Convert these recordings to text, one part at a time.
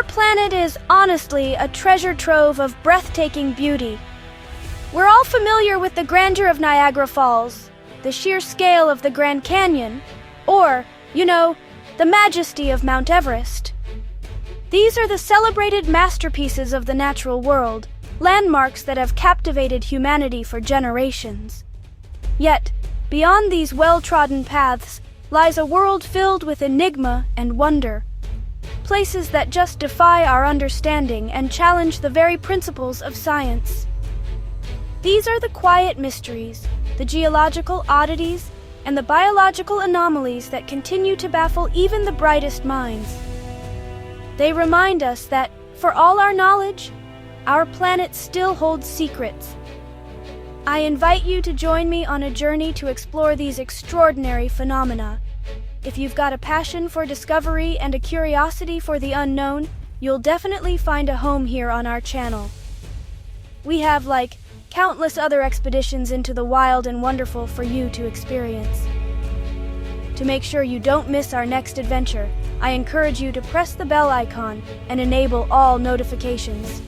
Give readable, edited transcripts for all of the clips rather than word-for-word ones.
planet is honestly a treasure trove of breathtaking beauty. We're all familiar with the grandeur of Niagara Falls, the sheer scale of the Grand Canyon, or, the majesty of Mount Everest. These are the celebrated masterpieces of the natural world, landmarks that have captivated humanity for generations. Yet, beyond these well-trodden paths lies a world filled with enigma and wonder, places that just defy our understanding and challenge the very principles of science. These are the quiet mysteries, the geological oddities, and the biological anomalies that continue to baffle even the brightest minds. They remind us that, for all our knowledge, our planet still holds secrets. I invite you to join me on a journey to explore these extraordinary phenomena. If you've got a passion for discovery and a curiosity for the unknown, you'll definitely find a home here on our channel. We have, countless other expeditions into the wild and wonderful for you to experience. To make sure you don't miss our next adventure, I encourage you to press the bell icon and enable all notifications.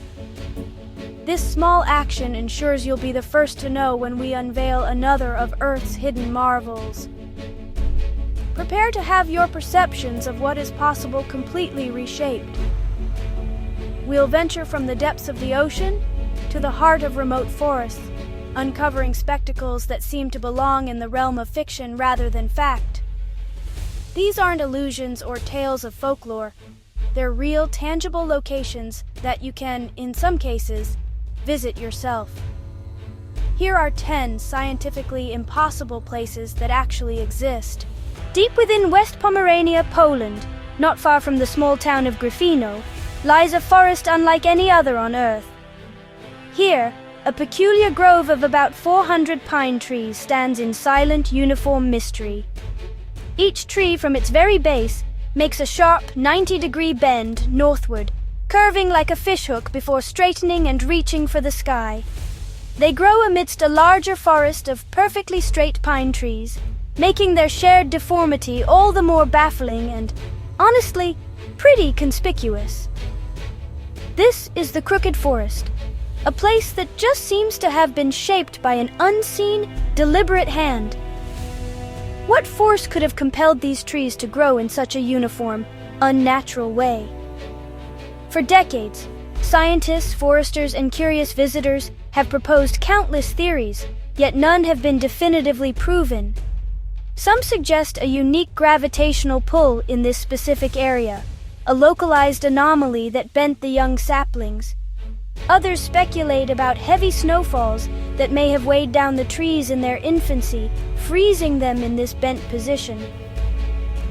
This small action ensures you'll be the first to know when we unveil another of Earth's hidden marvels. Prepare to have your perceptions of what is possible completely reshaped. We'll venture from the depths of the ocean to the heart of remote forests, uncovering spectacles that seem to belong in the realm of fiction rather than fact. These aren't illusions or tales of folklore. They're real, tangible locations that you can, in some cases, visit yourself. Here are 10 scientifically impossible places that actually exist. Deep within West Pomerania, Poland, not far from the small town of Gryfino, lies a forest unlike any other on Earth. Here, a peculiar grove of about 400 pine trees stands in silent, uniform mystery. Each tree, from its very base, makes a sharp 90-degree bend northward, curving like a fishhook before straightening and reaching for the sky. They grow amidst a larger forest of perfectly straight pine trees, making their shared deformity all the more baffling and, honestly, pretty conspicuous. This is the Crooked Forest, a place that just seems to have been shaped by an unseen, deliberate hand. What force could have compelled these trees to grow in such a uniform, unnatural way? For decades, scientists, foresters, and curious visitors have proposed countless theories, yet none have been definitively proven. Some suggest a unique gravitational pull in this specific area, a localized anomaly that bent the young saplings. Others speculate about heavy snowfalls that may have weighed down the trees in their infancy, freezing them in this bent position.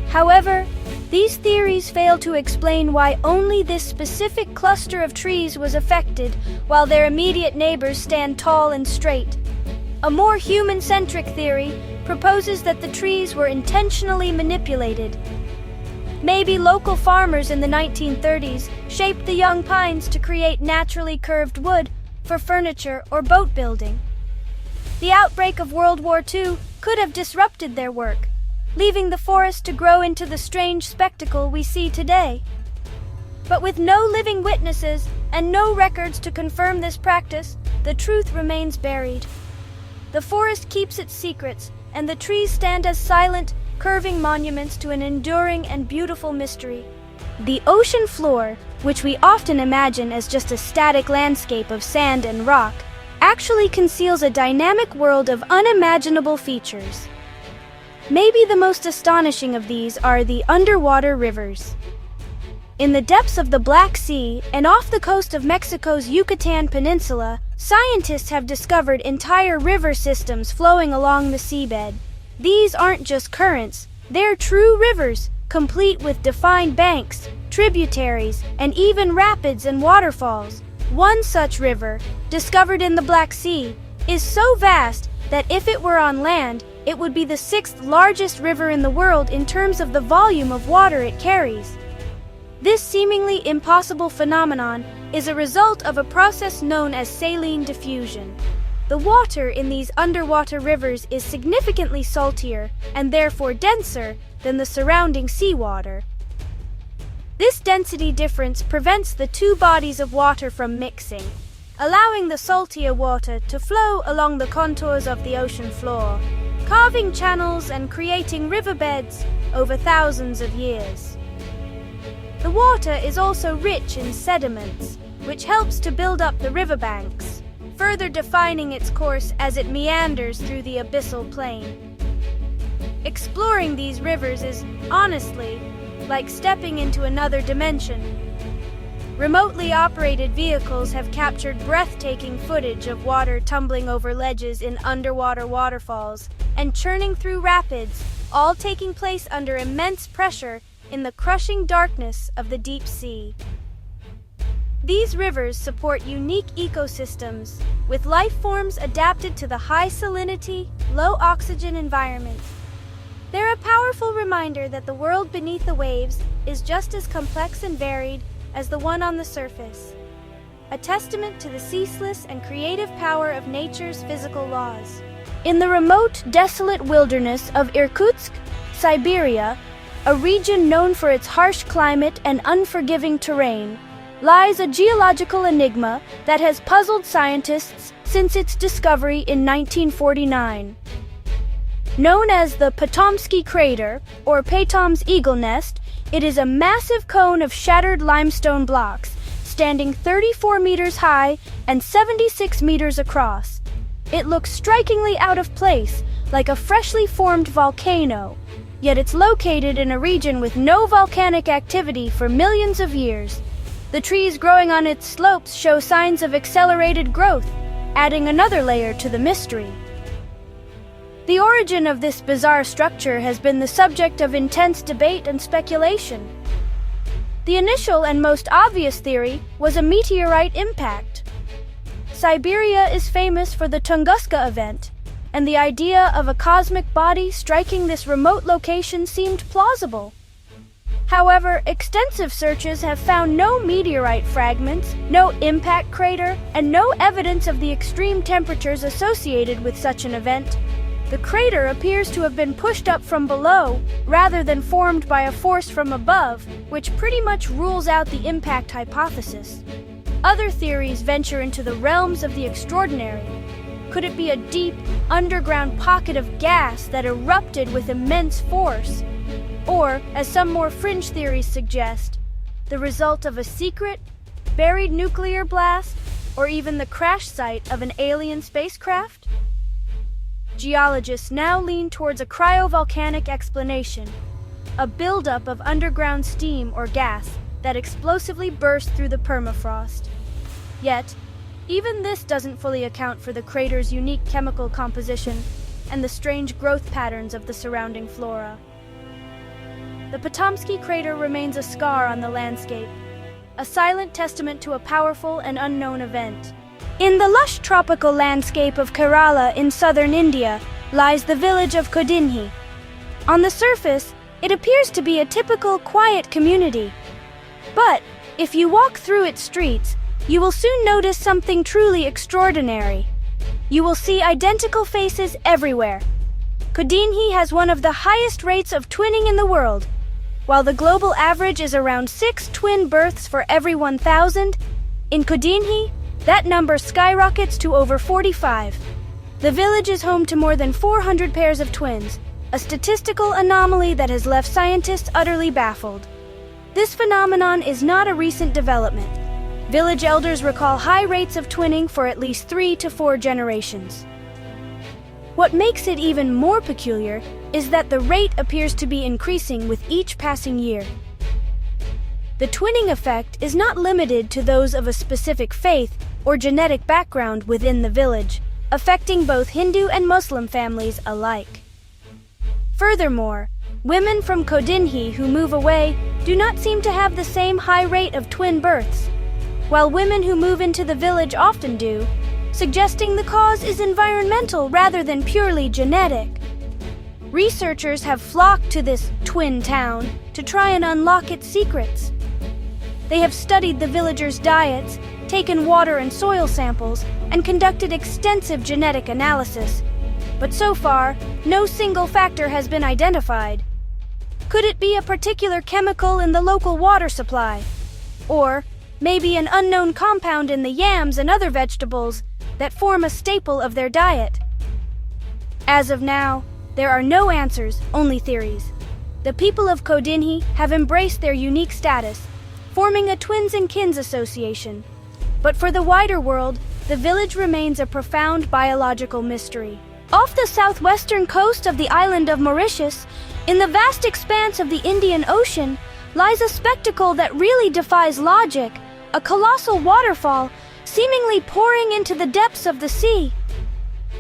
However, these theories fail to explain why only this specific cluster of trees was affected while their immediate neighbors stand tall and straight. A more human-centric theory proposes that the trees were intentionally manipulated. Maybe local farmers in the 1930s shaped the young pines to create naturally curved wood for furniture or boat building. The outbreak of World War II could have disrupted their work, leaving the forest to grow into the strange spectacle we see today. But with no living witnesses and no records to confirm this practice, the truth remains buried. The forest keeps its secrets, and the trees stand as silent, curving monuments to an enduring and beautiful mystery. The ocean floor, which we often imagine as just a static landscape of sand and rock, actually conceals a dynamic world of unimaginable features. Maybe the most astonishing of these are the underwater rivers. In the depths of the Black Sea and off the coast of Mexico's Yucatan Peninsula, scientists have discovered entire river systems flowing along the seabed. These aren't just currents, they're true rivers, complete with defined banks, tributaries, and even rapids and waterfalls. One such river, discovered in the Black Sea, is so vast that if it were on land, it would be the 6th largest river in the world in terms of the volume of water it carries. This seemingly impossible phenomenon is a result of a process known as saline diffusion. The water in these underwater rivers is significantly saltier and therefore denser than the surrounding seawater. This density difference prevents the two bodies of water from mixing, allowing the saltier water to flow along the contours of the ocean floor, carving channels and creating riverbeds over thousands of years. The water is also rich in sediments, which helps to build up the riverbanks, further defining its course as it meanders through the abyssal plain. Exploring these rivers is, honestly, like stepping into another dimension. Remotely operated vehicles have captured breathtaking footage of water tumbling over ledges in underwater waterfalls and churning through rapids, all taking place under immense pressure in the crushing darkness of the deep sea. These rivers support unique ecosystems, with life forms adapted to the high salinity, low oxygen environment. They're a powerful reminder that the world beneath the waves is just as complex and varied as the one on the surface, a testament to the ceaseless and creative power of nature's physical laws. In the remote, desolate wilderness of Irkutsk, Siberia, a region known for its harsh climate and unforgiving terrain, lies a geological enigma that has puzzled scientists since its discovery in 1949. Known as the Potomsky Crater, or Paytom's Eagle Nest, it is a massive cone of shattered limestone blocks, standing 34 meters high and 76 meters across. It looks strikingly out of place, like a freshly formed volcano, yet it's located in a region with no volcanic activity for millions of years. The trees growing on its slopes show signs of accelerated growth, adding another layer to the mystery. The origin of this bizarre structure has been the subject of intense debate and speculation. The initial and most obvious theory was a meteorite impact. Siberia is famous for the Tunguska event, and the idea of a cosmic body striking this remote location seemed plausible. However, extensive searches have found no meteorite fragments, no impact crater, and no evidence of the extreme temperatures associated with such an event. The crater appears to have been pushed up from below, rather than formed by a force from above, which pretty much rules out the impact hypothesis. Other theories venture into the realms of the extraordinary. Could it be a deep, underground pocket of gas that erupted with immense force? Or, as some more fringe theories suggest, the result of a secret, buried nuclear blast, or even the crash site of an alien spacecraft? Geologists now lean towards a cryovolcanic explanation, a buildup of underground steam or gas that explosively burst through the permafrost. Yet, even this doesn't fully account for the crater's unique chemical composition and the strange growth patterns of the surrounding flora. The Potomsky crater remains a scar on the landscape, a silent testament to a powerful and unknown event. In the lush tropical landscape of Kerala in southern India lies the village of Kodinhi. On the surface, it appears to be a typical, quiet community. But if you walk through its streets, you will soon notice something truly extraordinary. You will see identical faces everywhere. Kodinhi has one of the highest rates of twinning in the world. While the global average is around 6 twin births for every 1,000, in Kodinhi, that number skyrockets to over 45. The village is home to more than 400 pairs of twins, a statistical anomaly that has left scientists utterly baffled. This phenomenon is not a recent development. Village elders recall high rates of twinning for at least 3 to 4 generations. What makes it even more peculiar is that the rate appears to be increasing with each passing year. The twinning effect is not limited to those of a specific faith or genetic background within the village, affecting both Hindu and Muslim families alike. Furthermore, women from Kodinhi who move away do not seem to have the same high rate of twin births, while women who move into the village often do, suggesting the cause is environmental rather than purely genetic. Researchers have flocked to this twin town to try and unlock its secrets. They have studied the villagers' diets, taken water and soil samples, and conducted extensive genetic analysis. But so far, no single factor has been identified. Could it be a particular chemical in the local water supply? Or maybe an unknown compound in the yams and other vegetables that form a staple of their diet? As of now, there are no answers, only theories. The people of Kodinhi have embraced their unique status, forming a twins and kins association. But for the wider world, the village remains a profound biological mystery. Off the southwestern coast of the island of Mauritius, in the vast expanse of the Indian Ocean, lies a spectacle that really defies logic, a colossal waterfall seemingly pouring into the depths of the sea.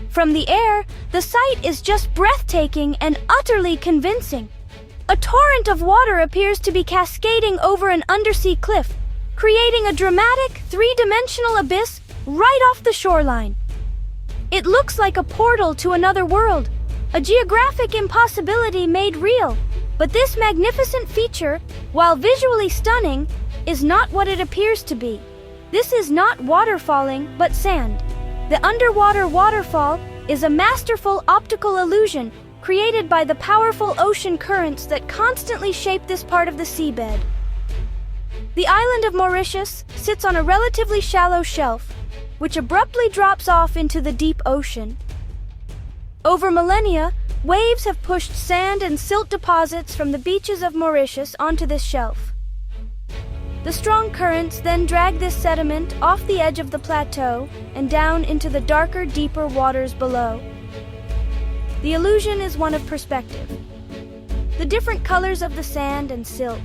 From the air, the sight is just breathtaking and utterly convincing. A torrent of water appears to be cascading over an undersea cliff, creating a dramatic, three-dimensional abyss right off the shoreline. It looks like a portal to another world, a geographic impossibility made real. But this magnificent feature, while visually stunning, is not what it appears to be. This is not waterfalling, but sand. The underwater waterfall is a masterful optical illusion created by the powerful ocean currents that constantly shape this part of the seabed. The island of Mauritius sits on a relatively shallow shelf, which abruptly drops off into the deep ocean. Over millennia, waves have pushed sand and silt deposits from the beaches of Mauritius onto this shelf. The strong currents then drag this sediment off the edge of the plateau and down into the darker, deeper waters below. The illusion is one of perspective. The different colors of the sand and silt,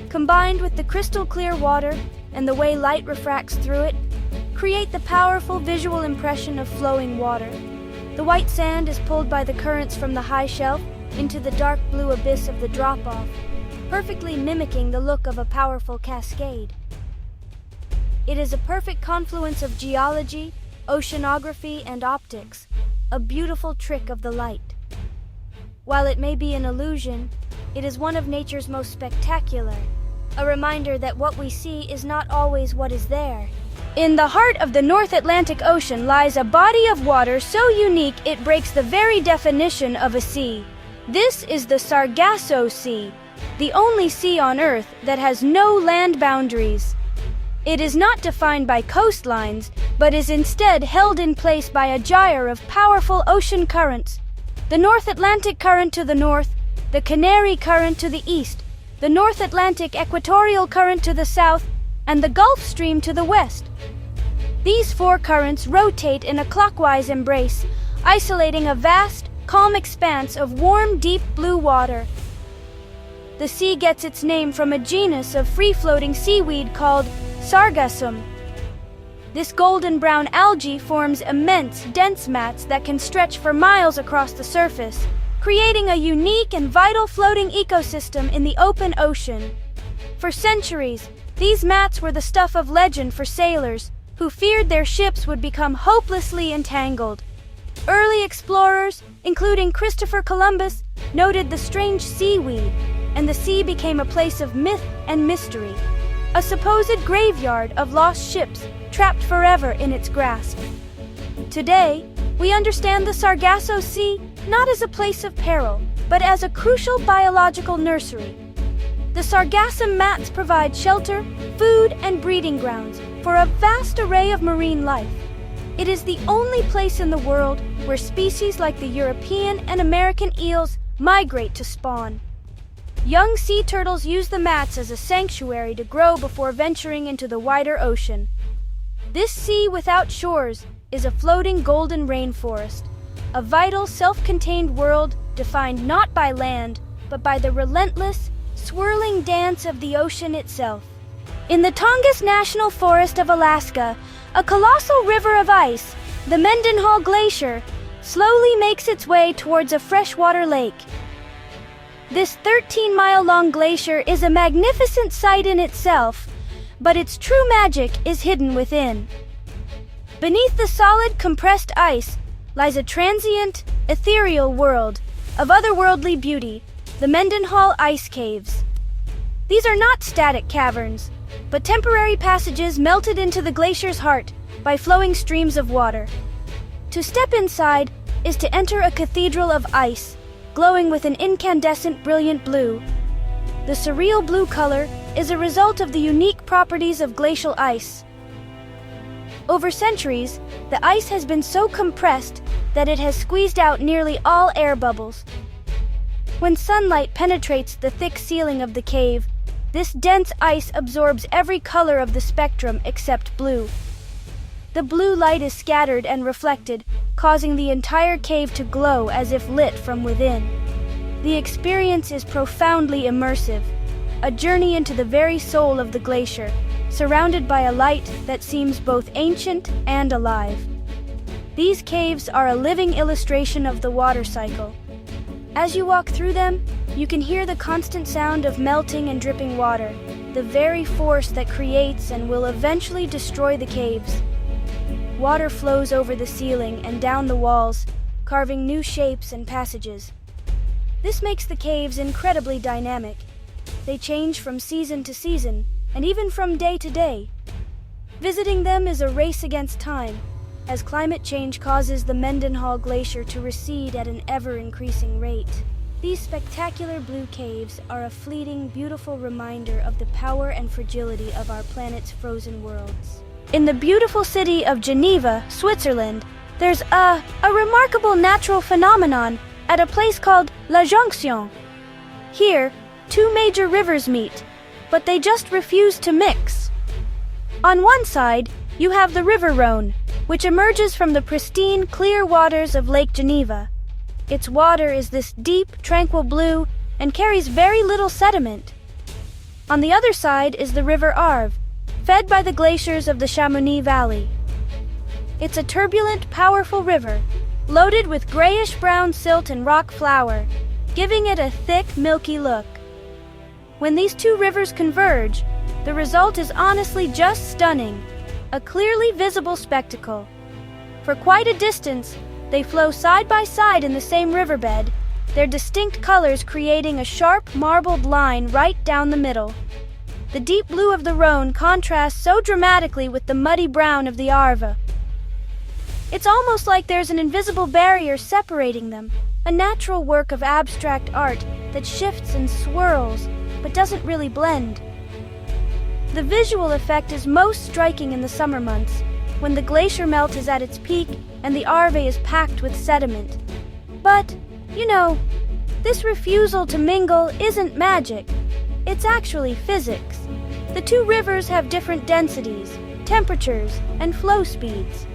combined with the crystal clear water and the way light refracts through it, create the powerful visual impression of flowing water. The white sand is pulled by the currents from the high shelf into the dark blue abyss of the drop-off, perfectly mimicking the look of a powerful cascade. It is a perfect confluence of geology, oceanography, and optics, a beautiful trick of the light. While it may be an illusion, it is one of nature's most spectacular, a reminder that what we see is not always what is there. In the heart of the North Atlantic Ocean lies a body of water so unique it breaks the very definition of a sea. This is the Sargasso Sea, the only sea on Earth that has no land boundaries. It is not defined by coastlines, but is instead held in place by a gyre of powerful ocean currents. The North Atlantic Current to the north, the Canary Current to the east, the North Atlantic Equatorial Current to the south, and the Gulf Stream to the west. These four currents rotate in a clockwise embrace, isolating a vast, calm expanse of warm, deep blue water. The sea gets its name from a genus of free-floating seaweed called sargassum. This golden-brown algae forms immense, dense mats that can stretch for miles across the surface, creating a unique and vital floating ecosystem in the open ocean. For centuries, these mats were the stuff of legend for sailors who feared their ships would become hopelessly entangled. Early explorers, including Christopher Columbus, noted the strange seaweed, and the sea became a place of myth and mystery, a supposed graveyard of lost ships trapped forever in its grasp. Today, we understand the Sargasso Sea not as a place of peril, but as a crucial biological nursery. The sargassum mats provide shelter, food, and breeding grounds for a vast array of marine life. It is the only place in the world where species like the European and American eels migrate to spawn. Young sea turtles use the mats as a sanctuary to grow before venturing into the wider ocean. This sea without shores is a floating golden rainforest, a vital, self-contained world defined not by land, but by the relentless, swirling dance of the ocean itself. In the Tongass National Forest of Alaska, a colossal river of ice, the Mendenhall Glacier, slowly makes its way towards a freshwater lake. This 13-mile-long glacier is a magnificent sight in itself, but its true magic is hidden within. Beneath the solid, compressed ice lies a transient, ethereal world of otherworldly beauty, the Mendenhall Ice Caves. These are not static caverns, but temporary passages melted into the glacier's heart by flowing streams of water. To step inside is to enter a cathedral of ice, glowing with an incandescent, brilliant blue, The surreal blue color is a result of the unique properties of glacial ice. Over centuries, the ice has been so compressed that it has squeezed out nearly all air bubbles. When sunlight penetrates the thick ceiling of the cave, this dense ice absorbs every color of the spectrum except blue. The blue light is scattered and reflected, causing the entire cave to glow as if lit from within. The experience is profoundly immersive, a journey into the very soul of the glacier, surrounded by a light that seems both ancient and alive. These caves are a living illustration of the water cycle. As you walk through them, you can hear the constant sound of melting and dripping water, the very force that creates and will eventually destroy the caves. Water flows over the ceiling and down the walls, carving new shapes and passages. This makes the caves incredibly dynamic. They change from season to season, and even from day to day. Visiting them is a race against time, as climate change causes the Mendenhall Glacier to recede at an ever-increasing rate. These spectacular blue caves are a fleeting, beautiful reminder of the power and fragility of our planet's frozen worlds. In the beautiful city of Geneva, Switzerland, there's a remarkable natural phenomenon at a place called La Jonction. Here, two major rivers meet, but they just refuse to mix. On one side, you have the River Rhône, which emerges from the pristine, clear waters of Lake Geneva. Its water is this deep, tranquil blue and carries very little sediment. On the other side is the River Arve, fed by the glaciers of the Chamonix Valley. It's a turbulent, powerful river, loaded with grayish-brown silt and rock flour, giving it a thick, milky look. When these two rivers converge, the result is honestly just stunning, a clearly visible spectacle. For quite a distance, they flow side by side in the same riverbed, their distinct colors creating a sharp, marbled line right down the middle. The deep blue of the Rhône contrasts so dramatically with the muddy brown of the Arve. It's almost like there's an invisible barrier separating them, a natural work of abstract art that shifts and swirls, but doesn't really blend. The visual effect is most striking in the summer months, when the glacier melt is at its peak and the Arve is packed with sediment. But, this refusal to mingle isn't magic. It's actually physics. The two rivers have different densities, temperatures, and flow speeds.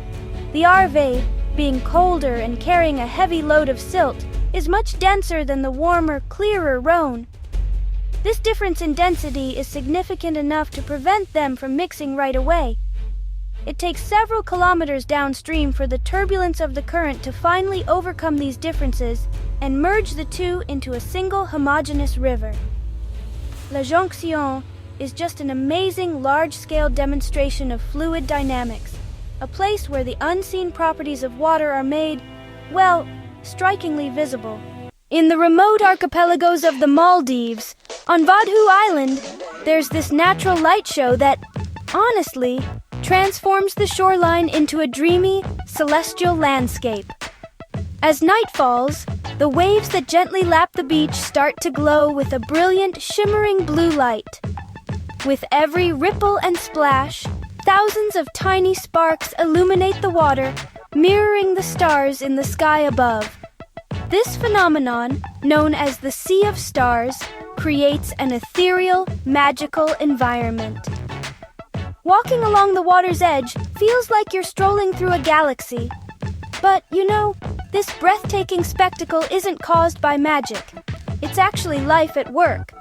The Arve, being colder and carrying a heavy load of silt, is much denser than the warmer, clearer Rhône. This difference in density is significant enough to prevent them from mixing right away. It takes several kilometers downstream for the turbulence of the current to finally overcome these differences and merge the two into a single homogeneous river. La Jonction is just an amazing large-scale demonstration of fluid dynamics, a place where the unseen properties of water are made, strikingly visible. In the remote archipelagos of the Maldives, on Vadhu Island, there's this natural light show that, honestly, transforms the shoreline into a dreamy, celestial landscape. As night falls, the waves that gently lap the beach start to glow with a brilliant, shimmering blue light. With every ripple and splash, thousands of tiny sparks illuminate the water, mirroring the stars in the sky above. This phenomenon, known as the Sea of Stars, creates an ethereal, magical environment. Walking along the water's edge feels like you're strolling through a galaxy. But, this breathtaking spectacle isn't caused by magic. It's actually life at work.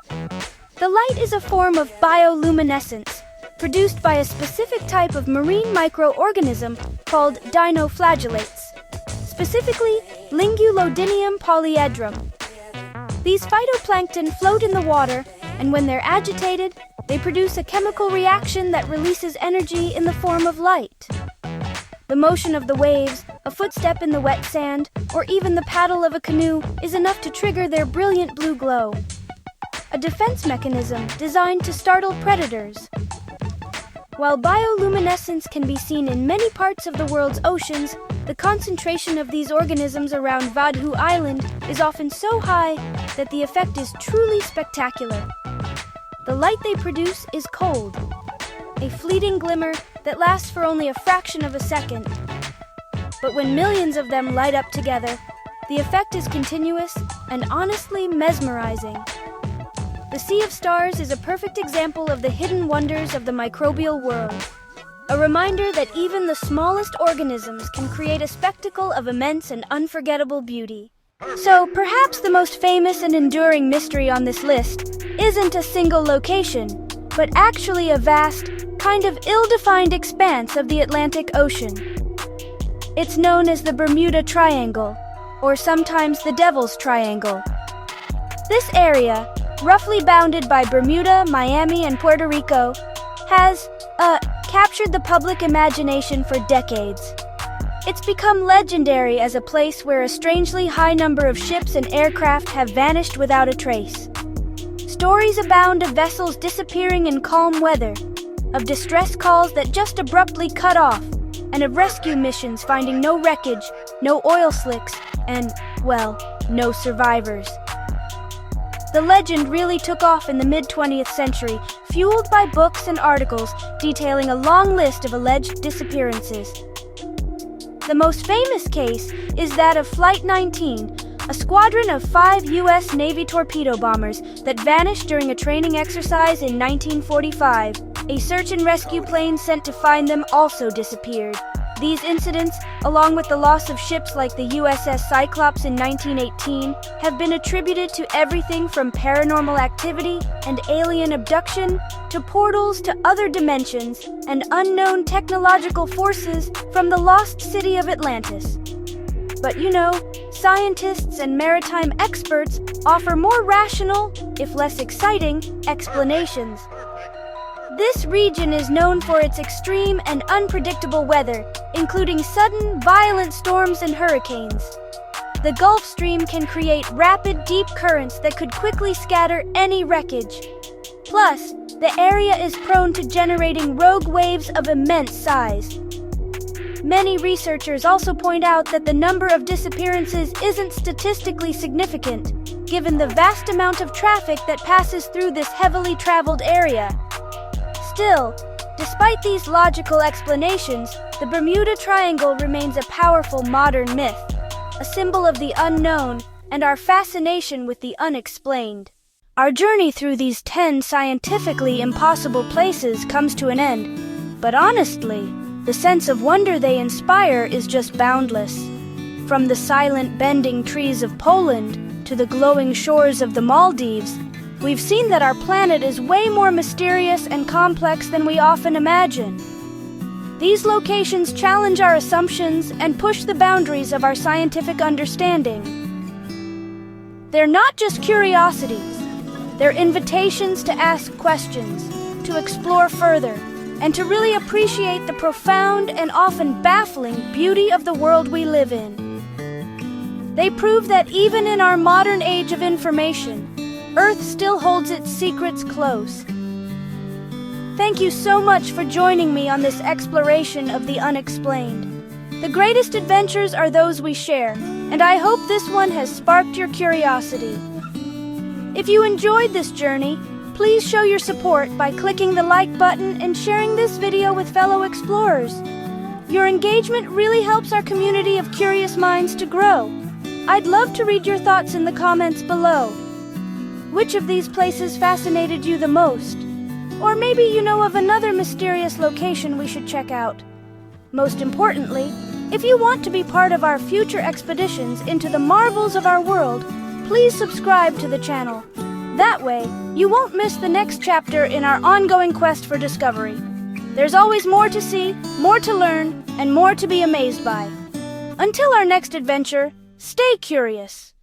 The light is a form of bioluminescence, produced by a specific type of marine microorganism called dinoflagellates, specifically Lingulodinium polyedrum. These phytoplankton float in the water, and when they're agitated, they produce a chemical reaction that releases energy in the form of light. The motion of the waves, a footstep in the wet sand, or even the paddle of a canoe is enough to trigger their brilliant blue glow. A defense mechanism designed to startle predators. While bioluminescence can be seen in many parts of the world's oceans, the concentration of these organisms around Vadhu Island is often so high that the effect is truly spectacular. The light they produce is cold, a fleeting glimmer that lasts for only a fraction of a second. But when millions of them light up together, the effect is continuous and honestly mesmerizing. The Sea of Stars is a perfect example of the hidden wonders of the microbial world, a reminder that even the smallest organisms can create a spectacle of immense and unforgettable beauty. So, perhaps the most famous and enduring mystery on this list isn't a single location, but actually a vast, kind of ill-defined expanse of the Atlantic Ocean. It's known as the Bermuda Triangle, or sometimes the Devil's Triangle. This area, roughly bounded by Bermuda, Miami, and Puerto Rico, has, captured the public imagination for decades. It's become legendary as a place where a strangely high number of ships and aircraft have vanished without a trace. Stories abound of vessels disappearing in calm weather, of distress calls that just abruptly cut off, and of rescue missions finding no wreckage, no oil slicks, and, well, no survivors. The legend really took off in the mid-20th century, fueled by books and articles detailing a long list of alleged disappearances. The most famous case is that of Flight 19, a squadron of 5 U.S. Navy torpedo bombers that vanished during a training exercise in 1945. A search and rescue plane sent to find them also disappeared. These incidents, along with the loss of ships like the USS Cyclops in 1918, have been attributed to everything from paranormal activity and alien abduction to portals to other dimensions and unknown technological forces from the lost city of Atlantis. But you know, scientists and maritime experts offer more rational, if less exciting, explanations. This region is known for its extreme and unpredictable weather, including sudden, violent storms and hurricanes. The Gulf Stream can create rapid, deep currents that could quickly scatter any wreckage. Plus, the area is prone to generating rogue waves of immense size. Many researchers also point out that the number of disappearances isn't statistically significant, given the vast amount of traffic that passes through this heavily traveled area. Still, despite these logical explanations, the Bermuda Triangle remains a powerful modern myth, a symbol of the unknown and our fascination with the unexplained. Our journey through these 10 scientifically impossible places comes to an end, but honestly, the sense of wonder they inspire is just boundless. From the silent bending trees of Poland to the glowing shores of the Maldives, we've seen that our planet is way more mysterious and complex than we often imagine. These locations challenge our assumptions and push the boundaries of our scientific understanding. They're not just curiosities, they're invitations to ask questions, to explore further, and to really appreciate the profound and often baffling beauty of the world we live in. They prove that even in our modern age of information, Earth still holds its secrets close. Thank you so much for joining me on this exploration of the unexplained. The greatest adventures are those we share, and I hope this one has sparked your curiosity. If you enjoyed this journey, please show your support by clicking the like button and sharing this video with fellow explorers. Your engagement really helps our community of curious minds to grow. I'd love to read your thoughts in the comments below. Which of these places fascinated you the most? Or maybe you know of another mysterious location we should check out. Most importantly, if you want to be part of our future expeditions into the marvels of our world, please subscribe to the channel. That way, you won't miss the next chapter in our ongoing quest for discovery. There's always more to see, more to learn, and more to be amazed by. Until our next adventure, stay curious.